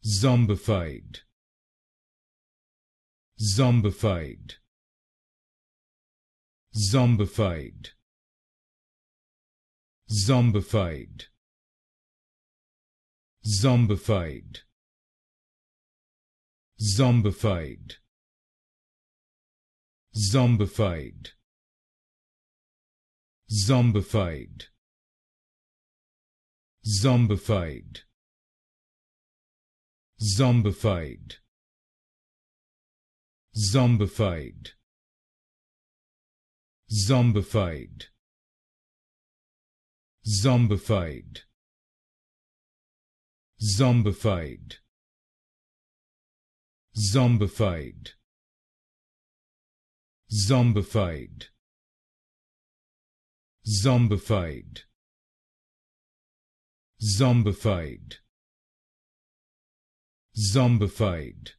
Zombified. Zombified. Zombified. Zombified. Zombified. Zombified. Zombified. Zombified. Zombified. Zombified. Zombified. Zombified. Zombified. Zombified. Zombified. Zombified. Zombified. Zombified. Zombified.